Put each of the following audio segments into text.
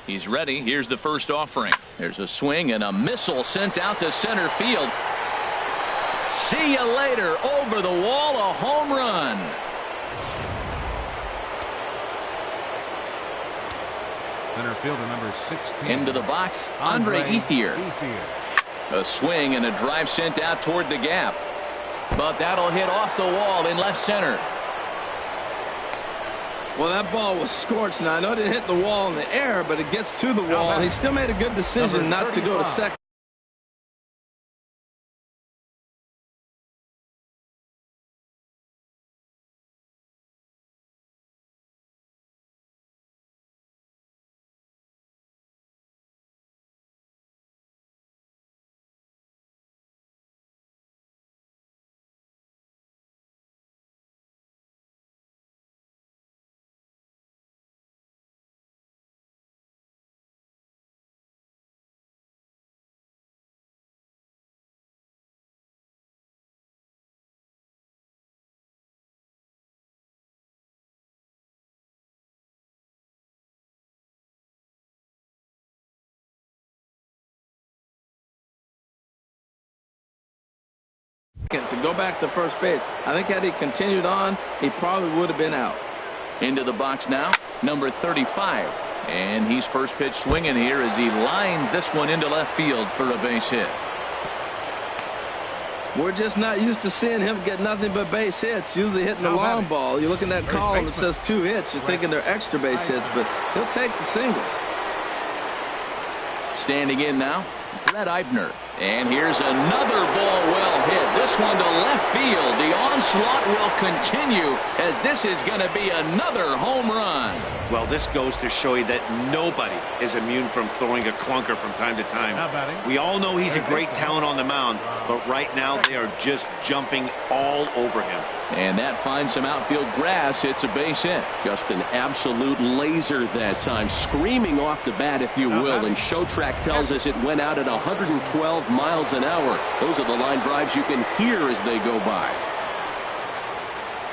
He's ready. Here's the first offering. There's a swing and a missile sent out to center field. See you later. Over the wall, a home run. Center fielder number 16. Into the box, Andre Ethier. A swing and a drive sent out toward the gap. But that'll hit off the wall in left center. Well, that ball was scorched. Now, I know it didn't hit the wall in the air, but it gets to the wall. He still made a good decision not to go to second. To go back to first base. I think had he continued on, he probably would have been out. Into the box now, number 35. And he's first pitch swinging here as he lines this one into left field for a base hit. We're just not used to seeing him get nothing but base hits, usually hitting the long ball. You look in that column that says 2 hits, you're thinking they're extra base hits, but he'll take the singles. Standing in now, Brett Eibner. And here's another ball well hit. This one to left field. The onslaught will continue as this is going to be another home run. Well, this goes to show you that nobody is immune from throwing a clunker from time to time. We all know he's a great talent on the mound, but right now they are just jumping all over him. And that finds some outfield grass. It's a base hit. Just an absolute laser that time, screaming off the bat, if you will. And Show Track tells us it went out at 112 miles an hour. Those are the line drives you can hear as they go by.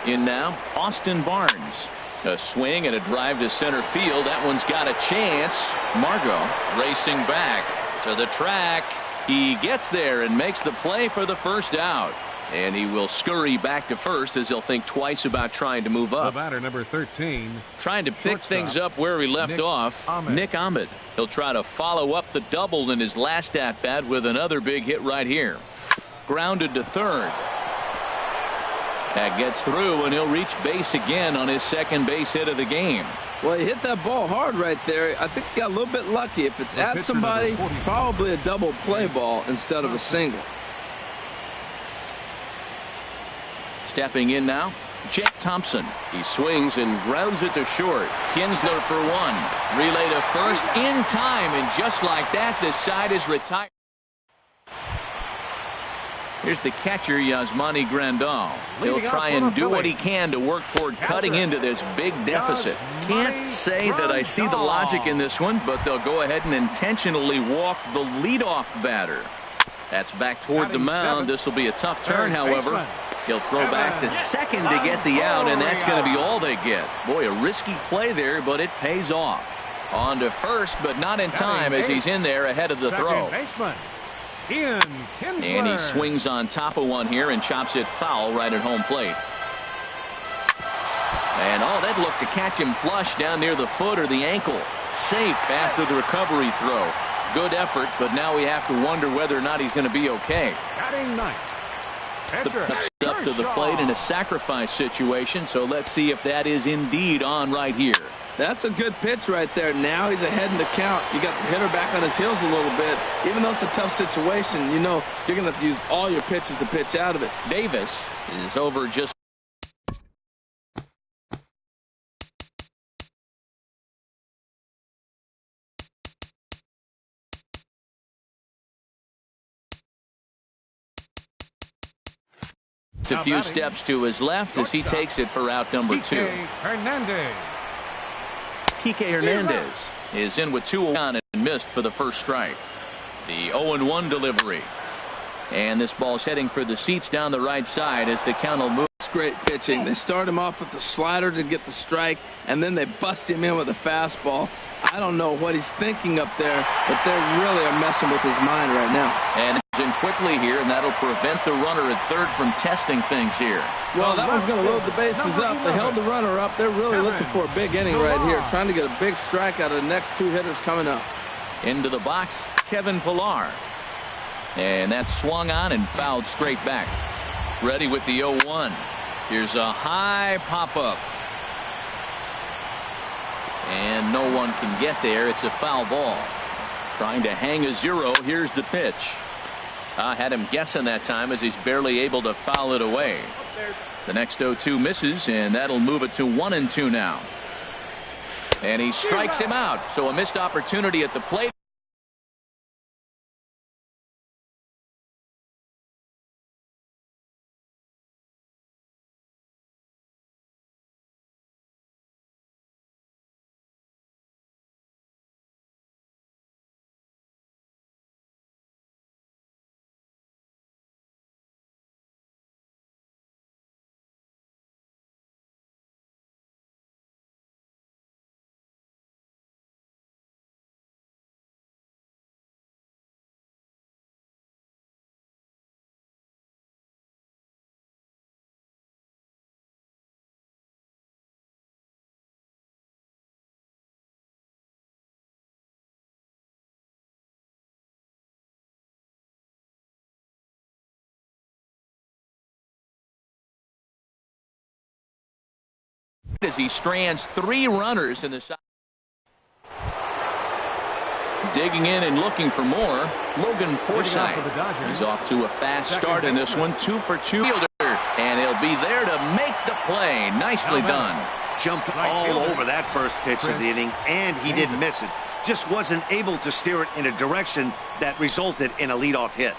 In now, Austin Barnes. A swing and a drive to center field. That one's got a chance. Margot racing back to the track. He gets there and makes the play for the first out. And he will scurry back to first as he'll think twice about trying to move up. The batter, number 13. Trying to pick things up where he left off. Nick Ahmed. He'll try to follow up the double in his last at-bat with another big hit right here. Grounded to third. That gets through, and he'll reach base again on his second base hit of the game. Well, he hit that ball hard right there. I think he got a little bit lucky. If it's at somebody, probably a double play ball instead of a single. Stepping in now, Jake Thompson. He swings and grounds it to short. Kinsler for one. Relay to first in time, and just like that, this side is retired. Here's the catcher, Yasmani Grandal. He'll try and do what he can to work toward cutting into this big deficit. Can't say that I see the logic in this one, but they'll go ahead and intentionally walk the leadoff batter. That's back toward the mound. This will be a tough turn, however. He'll throw back to second to get the out, and that's going to be all they get. Boy, a risky play there, but it pays off. On to first, but not in time as he's in there ahead of the throw. And he swings on top of one here and chops it foul right at home plate. And that looked to catch him flush down near the foot or the ankle. Safe after the recovery throw. Good effort, but now we have to wonder whether or not he's going to be okay. Up to the plate in a sacrifice situation, so let's see if that is indeed on right here. That's a good pitch right there. Now he's ahead in the count. You got the hitter back on his heels a little bit. Even though it's a tough situation, you know you're going to have to use all your pitches to pitch out of it. Davis is over just a few steps to his left as he takes it for out number 2. Kike Hernandez is in with 2 on and missed for the first strike. The 0-1 delivery. And this ball's heading for the seats down the right side as the count will move. great pitching. They start him off with the slider to get the strike, and then they bust him in with a fastball. I don't know what he's thinking up there, but they really are messing with his mind right now. And it's in quickly here, and that'll prevent the runner at third from testing things here. Well, that one's going to load the bases up. They held the runner up. They're really looking for a big inning right here, trying to get a big strike out of the next two hitters coming up. Into the box, Kevin Pillar. And that's swung on and fouled straight back. Ready with the 0-1. Here's a high pop-up. And no one can get there. It's a foul ball. Trying to hang a 0. Here's the pitch. I had him guessing that time as he's barely able to foul it away. The next 0-2 misses, and that'll move it to 1-2 now. And he strikes him out. So a missed opportunity at the plate. As he strands 3 runners in the side. Digging in and looking for more, Logan Forsythe. He's off to a fast start in this one. 2 for 2 fielder, and he'll be there to make the play. Nicely done. Jumped all over that first pitch of the inning, and he didn't miss it. Just wasn't able to steer it in a direction that resulted in a leadoff hit.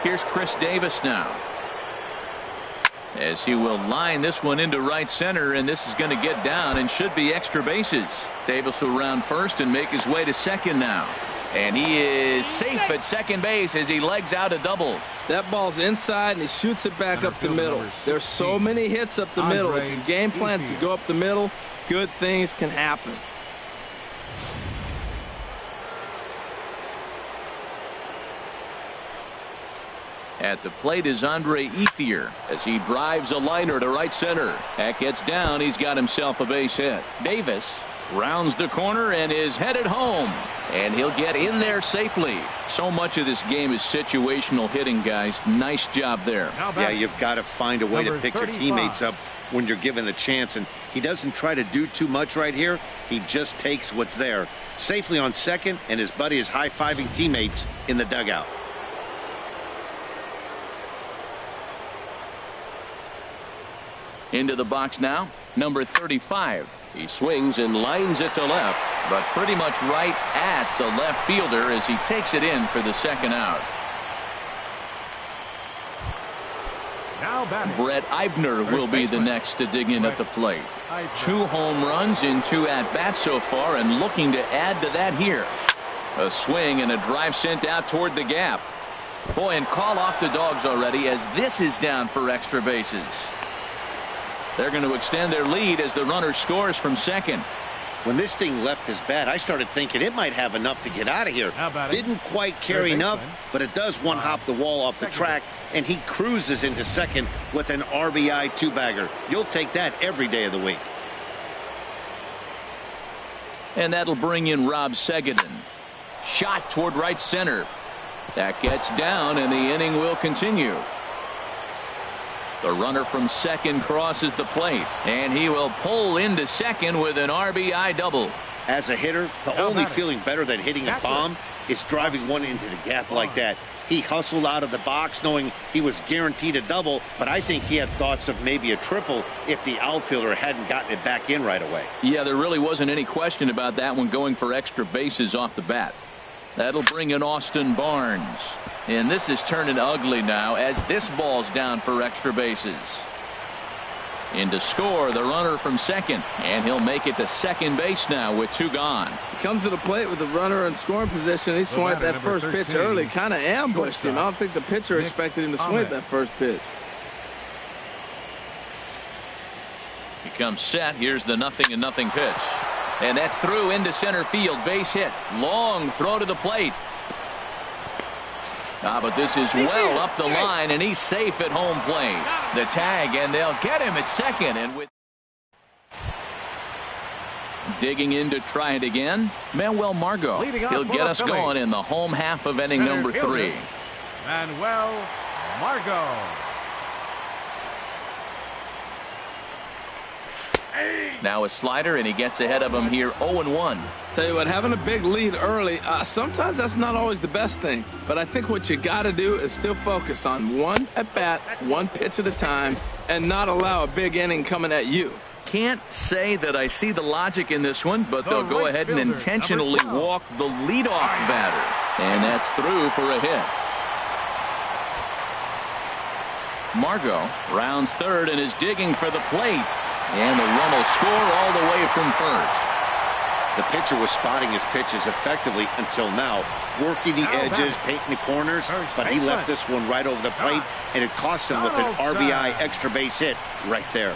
Here's Chris Davis now, as he will line this one into right center, and this is going to get down and should be extra bases. Davis will round first and make his way to second now, and he is safe at second base as he legs out a double. That ball's inside, and he shoots it back up the middle. There's so many hits up the middle. If your game plan is to go up the middle, good things can happen. At the plate is Andre Ethier as he drives a liner to right center. That gets down. He's got himself a base hit. Davis rounds the corner and is headed home, and he'll get in there safely. So much of this game is situational hitting, guys. Nice job there. Yeah, you've got to find a way to pick your teammates up when you're given the chance, and he doesn't try to do too much right here. He just takes what's there. Safely on second, and his buddy is high-fiving teammates in the dugout. Into the box now, number 35. He swings and lines it to left, but pretty much right at the left fielder as he takes it in for the second out. Brett Eibner will be the next to dig in at the plate. 2 home runs in 2 at-bats so far, and looking to add to that here. A swing and a drive sent out toward the gap. Boy, and call off the Dogs already as this is down for extra bases. They're going to extend their lead as the runner scores from second. When this thing left his bat, I started thinking it might have enough to get out of here. Didn't quite carry enough, but it does one-hop the wall off the track, and he cruises into second with an RBI 2-bagger. You'll take that every day of the week. And that'll bring in Rob Segedin. Shot toward right center. That gets down, and the inning will continue. The runner from second crosses the plate, and he will pull into second with an RBI double. As a hitter, the only feeling better than hitting a bomb is driving one into the gap like that. He hustled out of the box knowing he was guaranteed a double, but I think he had thoughts of maybe a triple if the outfielder hadn't gotten it back in right away. Yeah, there really wasn't any question about that one, going for extra bases off the bat. That'll bring in Austin Barnes. And this is turning ugly now as this ball's down for extra bases. In to score the runner from second, and he'll make it to second base now with 2 gone. He comes to the plate with the runner in scoring position. He swung at that first pitch early, kind of ambushed him. I don't think the pitcher expected him to swing at that first pitch. He comes set. Here's the 0-0 pitch. And that's through into center field. Base hit. Long throw to the plate. But this is well up the line, and he's safe at home plate. The tag, and they'll get him at second. And with digging in to try it again, Manuel Margot. He'll get us going in the home half of inning number 3. Manuel Margot. Now a slider, and he gets ahead of him here 0-1. Tell you what, having a big lead early, sometimes that's not always the best thing. But I think what you got to do is still focus on one at-bat, one pitch at a time, and not allow a big inning coming at you. Can't say that I see the logic in this one, but they'll go ahead and intentionally walk the leadoff batter. And that's through for a hit. Margot rounds third and is digging for the plate. And the run will score all the way from first. The pitcher was spotting his pitches effectively until now, working the edges, painting the corners, but he left this one right over the plate, and it cost him with an RBI extra base hit right there.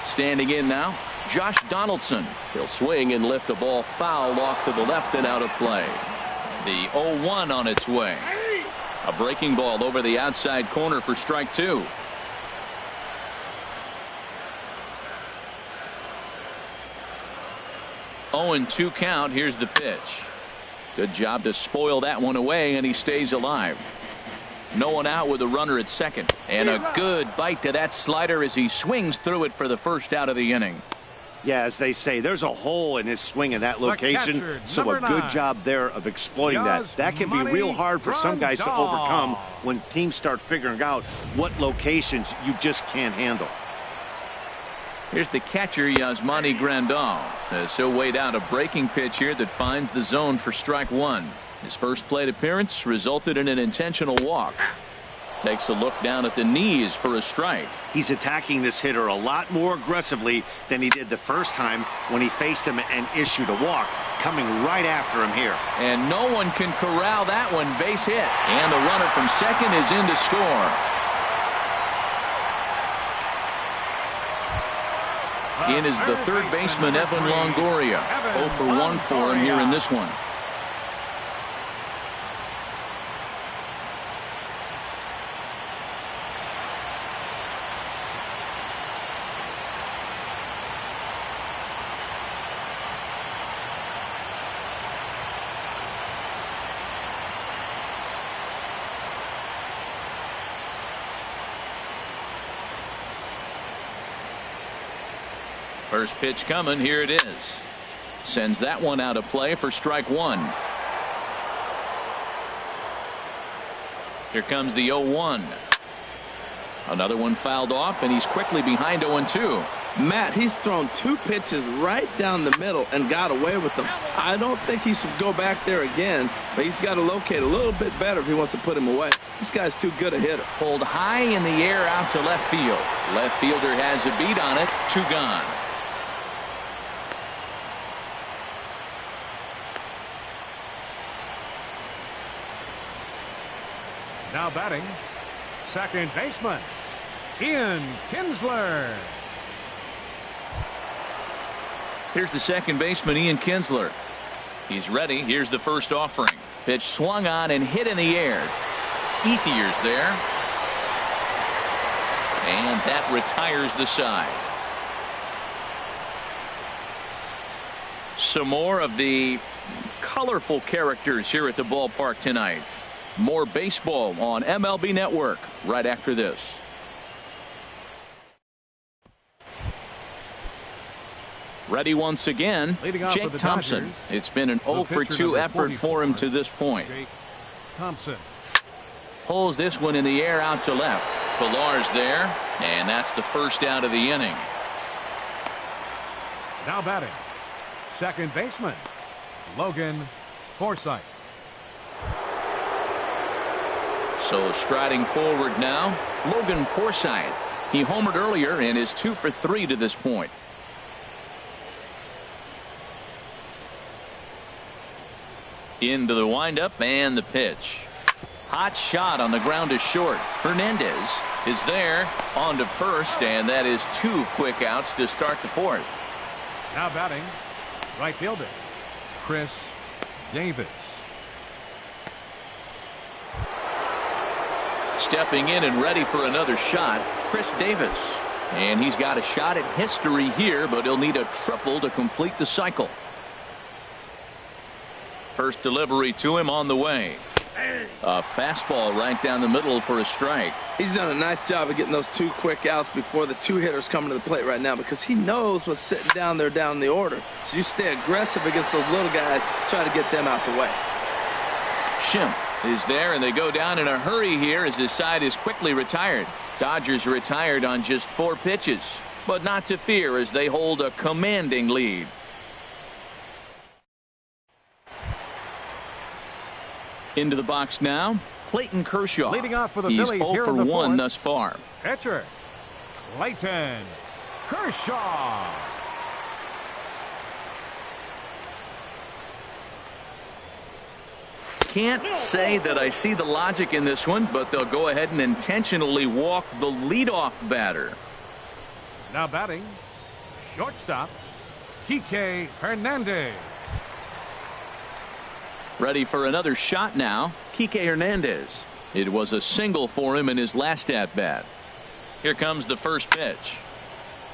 Standing in now, Josh Donaldson. He'll swing and lift a ball foul off to the left and out of play. The 0-1 on its way. A breaking ball over the outside corner for strike 2. Oh, and 2 count. Here's the pitch. Good job to spoil that one away, and he stays alive. No one out with a runner at second, and a good bite to that slider as he swings through it for the first out of the inning. Yeah, as they say, there's a hole in his swing in that location, so a good job there of exploiting that. That can be real hard for some guys to overcome when teams start figuring out what locations you just can't handle. Here's the catcher, Yasmani Grandal. So weighed out a breaking pitch here that finds the zone for strike 1. His first plate appearance resulted in an intentional walk. Takes a look down at the knees for a strike. He's attacking this hitter a lot more aggressively than he did the first time when he faced him and issued a walk, coming right after him here. And no one can corral that one. Base hit. And the runner from second is in to score. In is the third baseman, Evan Longoria. 0 for 1 for him here in this one. First pitch coming. Here it is. Sends that one out of play for strike 1. Here comes the 0-1. Another one fouled off, and he's quickly behind 0-2. Matt, he's thrown 2 pitches right down the middle and got away with them. I don't think he should go back there again, but he's got to locate a little bit better if he wants to put him away. This guy's too good a hitter. Pulled high in the air out to left field. Left fielder has a beat on it. 2 gone. Now batting, second baseman, Ian Kinsler. Here's the second baseman, Ian Kinsler. He's ready. Here's the first offering. Pitch swung on and hit in the air. Ethier's there. And that retires the side. Some more of the colorful characters here at the ballpark tonight. More baseball on MLB Network right after this. Ready once again, Jake Thompson. It's been an 0 for 2 effort for him to this point. Jake Thompson pulls this one in the air out to left. Pilar's there, and that's the first out of the inning. Now batting, second baseman, Logan Forsythe. So striding forward now, Logan Forsythe. He homered earlier and is 2 for 3 to this point. Into the windup and the pitch. Hot shot on the ground is short. Hernandez is there on to first, and that is 2 quick outs to start the fourth. Now batting, right fielder, Chris Davis. Stepping in and ready for another shot, Chris Davis. And he's got a shot at history here, but he'll need a triple to complete the cycle. First delivery to him on the way. A fastball right down the middle for a strike. He's done a nice job of getting those 2 quick outs before the 2 hitters coming to the plate right now, because he knows what's sitting down there down the order. So you stay aggressive against those little guys, try to get them out the way. Schimpf is there, and they go down in a hurry here as his side is quickly retired. Dodgers retired on just 4 pitches, but not to fear as they hold a commanding lead. Into the box now, Clayton Kershaw. Leading off for the He's Phillies 0 here for in the 1 fourth. thus far. Pitcher, Clayton Kershaw. Can't say that I see the logic in this one, but they'll go ahead and intentionally walk the leadoff batter. Now batting, shortstop, Kike Hernandez. Ready for another shot now, Kike Hernandez. It was a single for him in his last at-bat. Here comes the first pitch.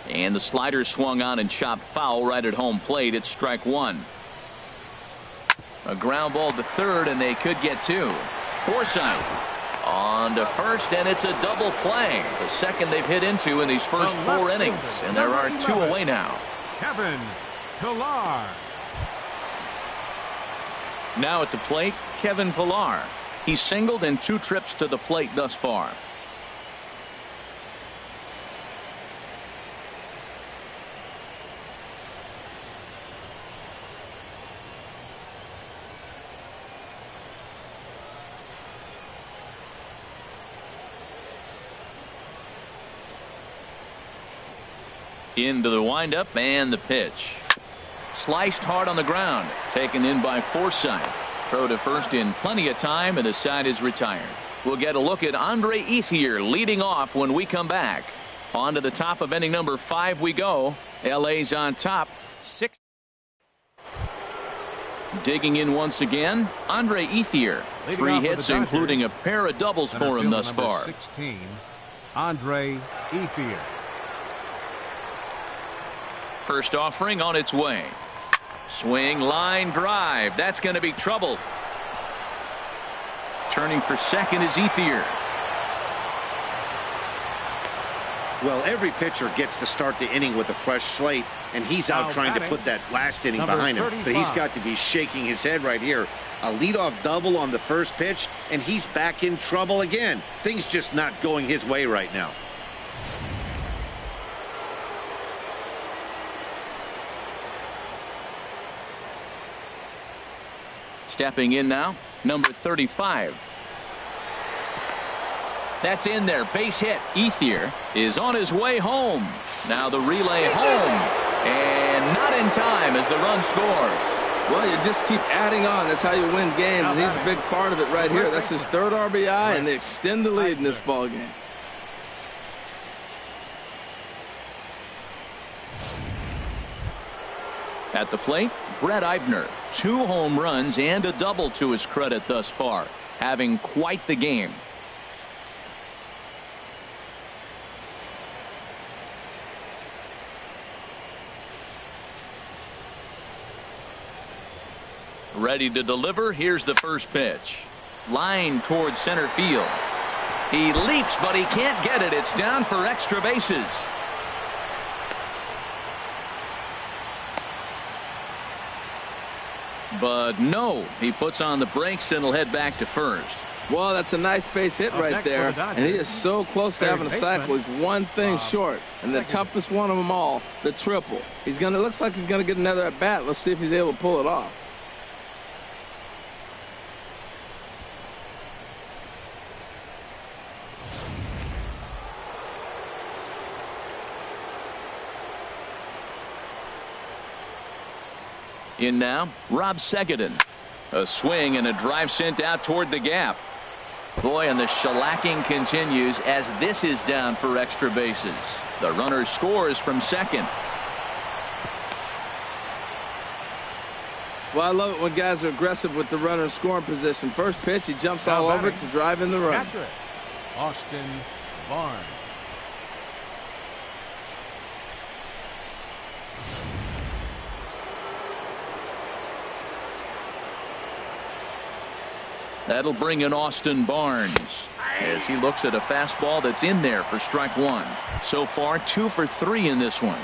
And the slider swung on and chopped foul right at home plate. It's strike 1. A ground ball to third, and they could get 2. Forsythe on to first, and it's a double play. The second they've hit into in these first 4 innings, and there are 2 away now. Kevin Pillar. Now at the plate, Kevin Pillar. He's singled in 2 trips to the plate thus far. Into the windup and the pitch. Sliced hard on the ground. Taken in by Forsythe. Throw to first in plenty of time, and the side is retired. We'll get a look at Andre Ethier leading off when we come back. On to the top of inning number 5 we go. LA's on top. 6. Digging in once again, Andre Ethier. 3 hits, including a pair of doubles for him thus far. 16, Andre Ethier. First offering on its way. Swing, line drive. That's going to be trouble. Turning for second is Ethier. Well, every pitcher gets to start the inning with a fresh slate, and he's out trying to put that last inning behind him. But he's got to be shaking his head right here. A leadoff double on the first pitch, and he's back in trouble again. Things just not going his way right now. Stepping in now, number 35. That's in there. Base hit. Ethier is on his way home. Now the relay home. And not in time as the run scores. Well, you just keep adding on. That's how you win games, and he's a big part of it right here. That's his 3rd RBI, and they extend the lead in this ball game. At the plate, Brett Eibner. 2 home runs and a double to his credit thus far. Having quite the game. Ready to deliver. Here's the first pitch. Line towards center field. He leaps, but he can't get it. It's down for extra bases. But no, he puts on the brakes and will head back to first. Well, that's a nice base hit right there, and he is so close to having a cycle. He's one thing short, and the toughest one of them all, the triple. Looks like he's gonna get another at bat. Let's see if he's able to pull it off. In now, Rob Segedin. A swing and a drive sent out toward the gap. Boy, and the shellacking continues as this is down for extra bases. The runner scores from second. Well, I love it when guys are aggressive with the runner in scoring position. First pitch, he jumps all over it to drive in the run. Catcher, Austin Barnes. That'll bring in Austin Barnes as he looks at a fastball that's in there for strike one. So far, 2 for 3 in this one.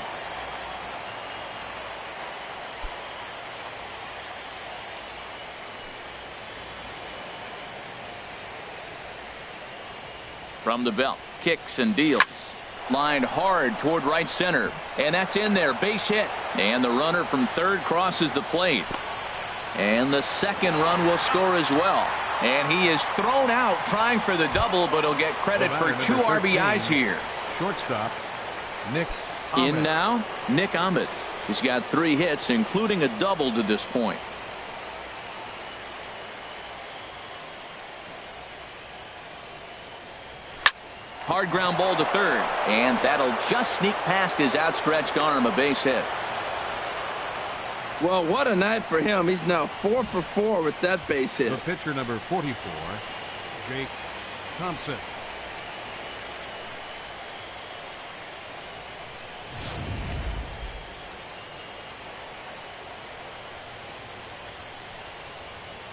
From the belt, kicks and deals. Lined hard toward right center. And that's in there. Base hit. And the runner from third crosses the plate. And the second run will score as well. And he is thrown out trying for the double, but he'll get credit for 2 RBIs here. Shortstop, Nick In Ahmed. now, Nick Ahmed. He's got 3 hits, including a double to this point. Hard ground ball to third, and that'll just sneak past his outstretched arm, a base hit. Well, what a night for him. He's now 4 for 4 with that base hit. The pitcher, number 44, Jake Thompson.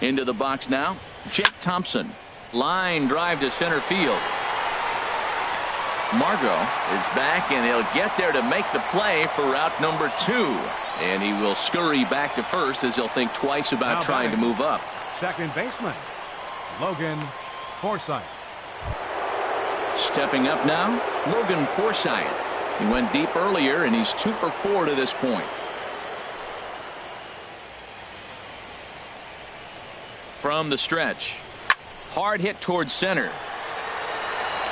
Into the box now, Jake Thompson. Line drive to center field. Margot is back, and he'll get there to make the play for route number 2. And he will scurry back to first as he'll think twice about trying to move up. Second baseman, Logan Forsythe. Stepping up now, Logan Forsythe. He went deep earlier, and he's 2 for 4 to this point. From the stretch. Hard hit towards center.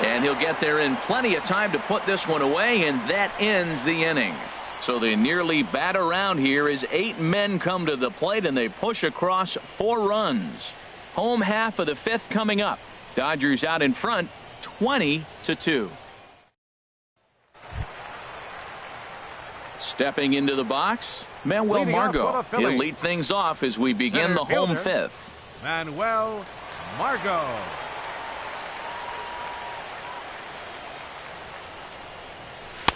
And he'll get there in plenty of time to put this one away, and that ends the inning. So they nearly bat around here as 8 men come to the plate, and they push across 4 runs. Home half of the 5th coming up. Dodgers out in front, 20-2. Stepping into the box, Manuel Margot. He'll lead things off as we begin the home 5th. Manuel Margot.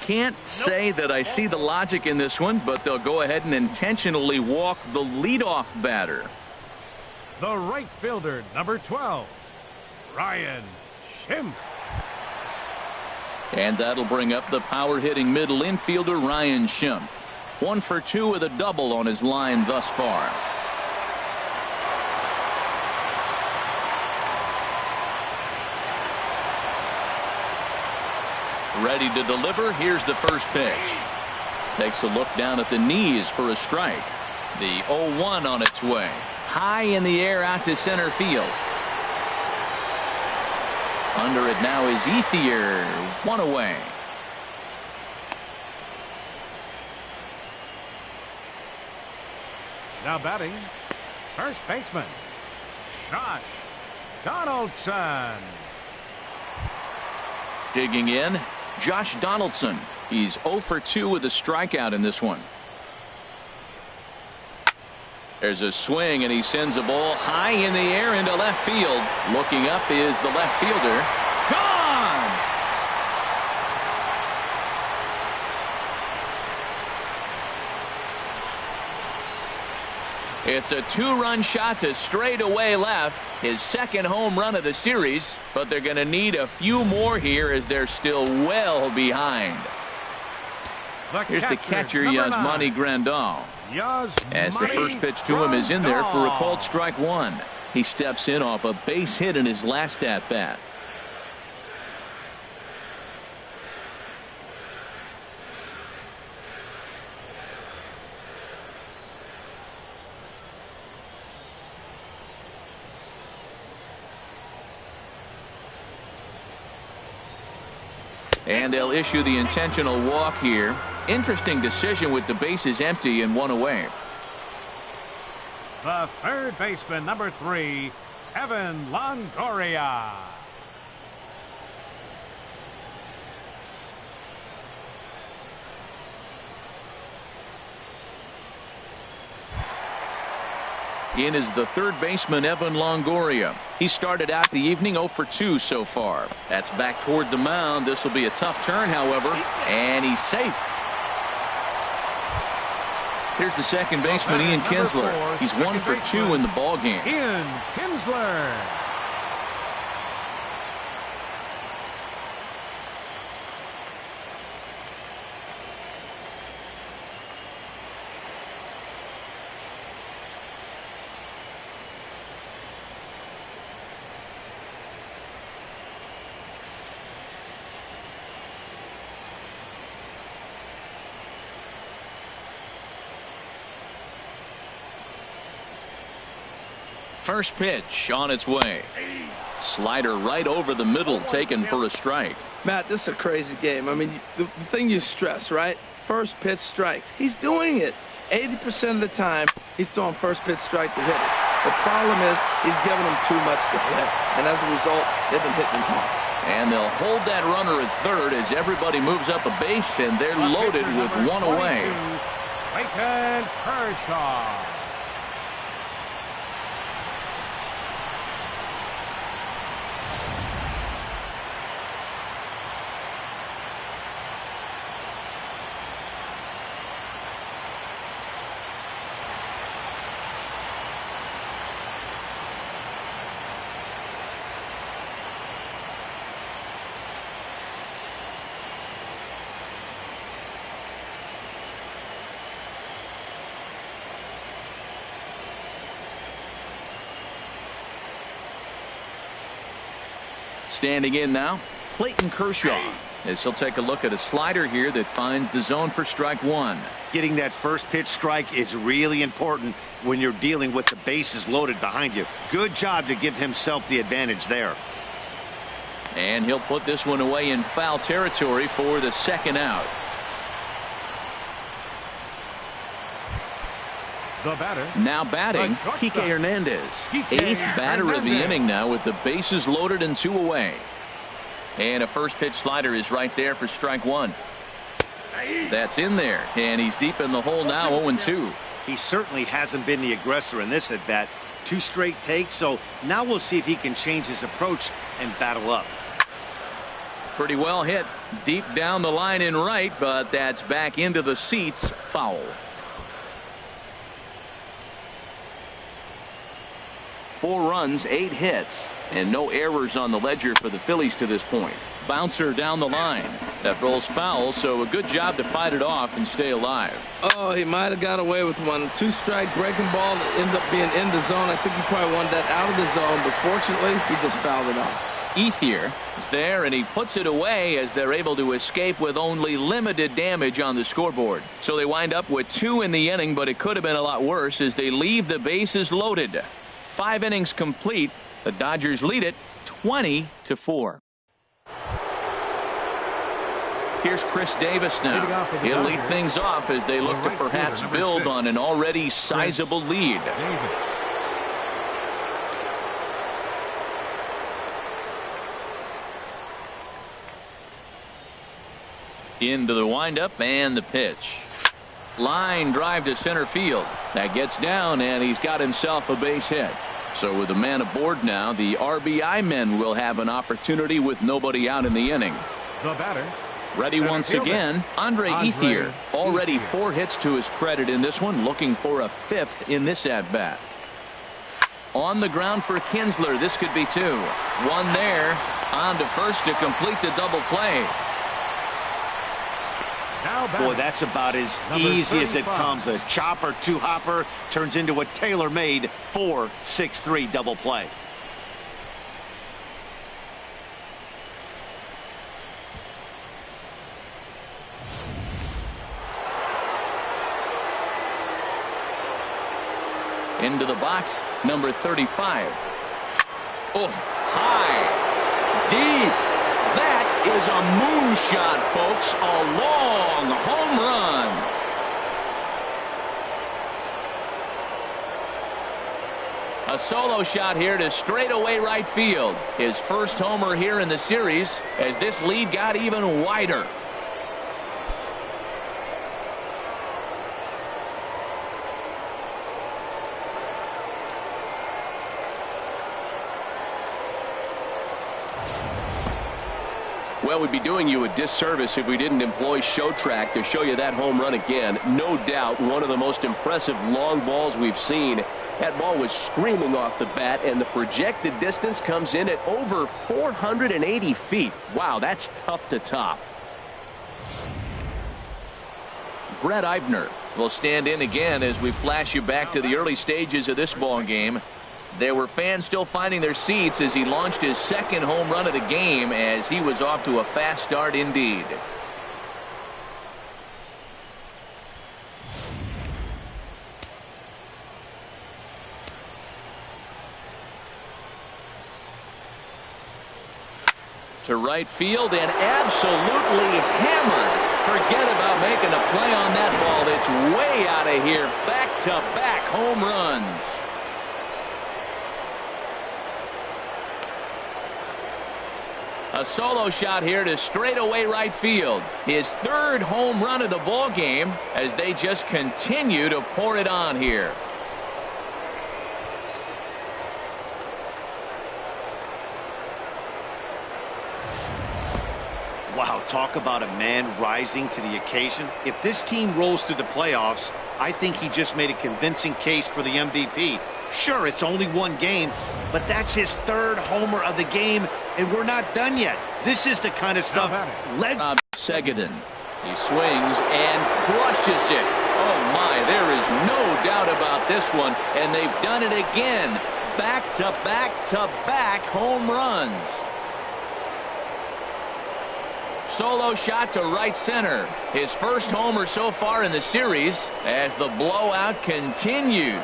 Can't say that I see the logic in this one, but they'll go ahead and intentionally walk the leadoff batter. The right fielder, number 12, Ryan Schimpf. And that'll bring up the power-hitting middle infielder Ryan Schimpf. 1 for 2 with a double on his line thus far. Ready to deliver. Here's the first pitch. Takes a look down at the knees for a strike. The 0-1 on its way. High in the air out to center field. Under it now is Ethier. 1 away. Now batting, first baseman, Josh Donaldson. Digging in, Josh Donaldson. He's 0 for 2 with a strikeout in this one. There's a swing, and he sends a ball high in the air into left field. Looking up is the left fielder. Gone! It's a 2-run shot to straightaway left. His second home run of the series, but they're going to need a few more here as they're still well behind. Here's the catcher, Yasmani Grandal. As the first pitch to him is in there for a called strike 1. He steps in off a base hit in his last at-bat. And they'll issue the intentional walk here. Interesting decision with the bases empty and one away. The third baseman, number 3, Evan Longoria. In is the third baseman, Evan Longoria. He started out the evening 0 for 2 so far. That's back toward the mound. This will be a tough turn, however, and he's safe. Here's the second baseman, Ian Kinsler. He's 1 for 2 in the ballgame. Ian Kinsler. First pitch on its way. Slider right over the middle, taken for a strike. Matt, this is a crazy game. I mean, the thing you stress, right? First pitch strikes. He's doing it. 80% of the time, he's throwing first pitch strike to hitters. The problem is he's giving them too much to hit. And as a result, they've been hitting him hard. And they'll hold that runner at third as everybody moves up a base, and they're loaded with one away. Clayton Kershaw. Standing in now, Clayton Kershaw, as he'll take a look at a slider here that finds the zone for strike one. Getting that first pitch strike is really important when you're dealing with the bases loaded behind you. Good job to give himself the advantage there. And he'll put this one away in foul territory for the second out. The batter. Now batting, Kike Hernandez. Eighth batter of the inning now with the bases loaded and two away. And a first pitch slider is right there for strike one. That's in there, and he's deep in the hole now, 0-2. He certainly hasn't been the aggressor in this at bat. 2 straight takes, so now we'll see if he can change his approach and battle up. Pretty well hit deep down the line in right, but that's back into the seats, foul. 4 runs, 8 hits, and no errors on the ledger for the Phillies to this point. Bouncer down the line. That rolls foul, so a good job to fight it off and stay alive. Oh, he might have got away with one. 2-strike breaking ball that ended up being in the zone. I think he probably wanted that out of the zone, but fortunately, he just fouled it off. Ethier is there, and he puts it away as they're able to escape with only limited damage on the scoreboard. So they wind up with 2 in the inning, but it could have been a lot worse as they leave the bases loaded. 5 innings complete. The Dodgers lead it 20-4. Here's Chris Davis now. He'll lead things off as they look to perhaps build on an already sizable lead. Into the windup and the pitch. Line drive to center field. That gets down, and he's got himself a base hit. So with a man aboard now, the RBI men will have an opportunity with nobody out in the inning. The batter. Ready once again, Andre Ethier. Already 4 hits to his credit in this one, looking for a 5th in this at-bat. On the ground for Kinsler. This could be 2. 1 there. On to first to complete the double play. Now Boy, that's about as easy as it comes. A chopper two-hopper turns into a tailor-made 4-6-3 double play. Into the box, number 35. Oh, high, deep. That is a moonshot, folks. A long home run. A solo shot here to straightaway right field. His first homer here in the series as this lead got even wider. Well, we'd be doing you a disservice if we didn't employ Show Track to show you that home run again. No doubt one of the most impressive long balls we've seen. That ball was screaming off the bat, and the projected distance comes in at over 480 feet. Wow, that's tough to top. Brett Eibner will stand in again as we flash you back to the early stages of this ball game. There were fans still finding their seats as he launched his second home run of the game as he was off to a fast start indeed. To right field and absolutely hammered. Forget about making a play on that ball. It's way out of here. Back-to-back home runs. A solo shot here to straightaway right field. His third home run of the ball game as they just continue to pour it on here. Wow, talk about a man rising to the occasion. If this team rolls through the playoffs, I think he just made a convincing case for the MVP. Sure, it's only one game, but that's his third homer of the game, and we're not done yet. This is the kind of stuff led Seguin. He swings and crushes it. Oh my, there is no doubt about this one, and they've done it again. Back-to-back-to-back home runs. Solo shot to right center. His first homer so far in the series as the blowout continues.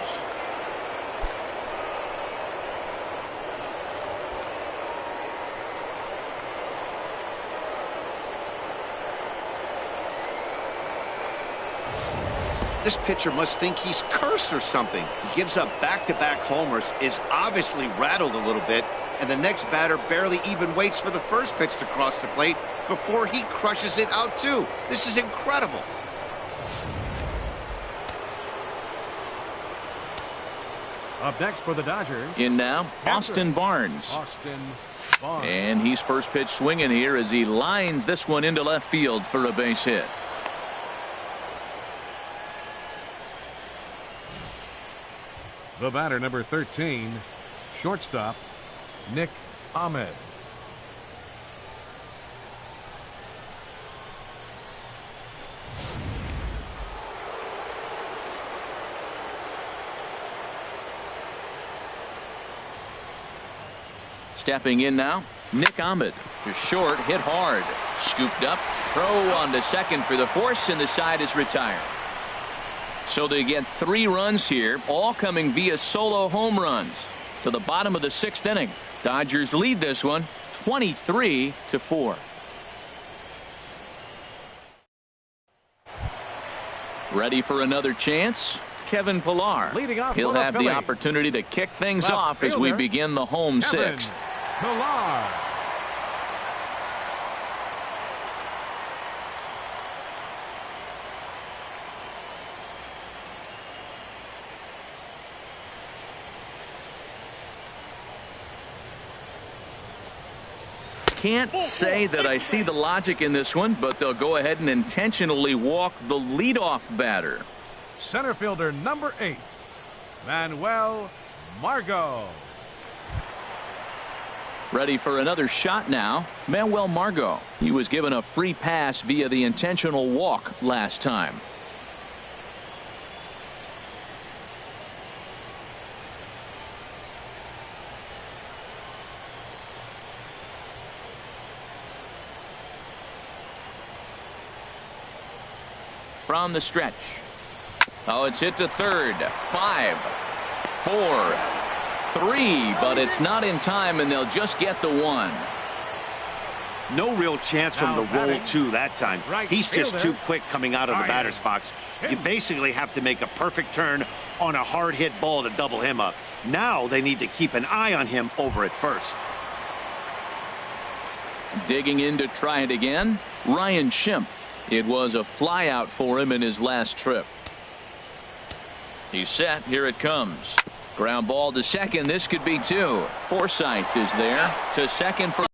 This pitcher must think he's cursed or something. He gives up back-to-back homers, is obviously rattled a little bit, and the next batter barely even waits for the first pitch to cross the plate before he crushes it out too. This is incredible. Up next for the Dodgers. In now, Austin Barnes. And he's first pitch swinging here as he lines this one into left field for a base hit. The batter, number 13, shortstop, Nick Ahmed. Stepping in now, Nick Ahmed. To short, hit hard. Scooped up, throw on to second for the force, and the side is retired. So they get 3 runs here, all coming via solo home runs. To the bottom of the 6th inning. Dodgers lead this one 23-4. Ready for another chance? Kevin Pillar. He'll have the opportunity to kick things off as we begin the home 6th. Pillar. Can't say that I see the logic in this one, but they'll go ahead and intentionally walk the leadoff batter. Center fielder number 8, Manuel Margot. Ready for another shot now. Manuel Margot. He was given a free pass via the intentional walk last time. From the stretch. Oh, it's hit to third. 5, 4, 3, but it's not in time, and they'll just get the one. No real chance from the roll two that time. He's just too quick coming out of the batter's box. You basically have to make a perfect turn on a hard hit ball to double him up. Now they need to keep an eye on him over at first. Digging in to try it again, Ryan Schimpf. It was a fly out for him in his last trip. He's set. Here it comes. Ground ball to second. This could be two. Forsythe is there to second for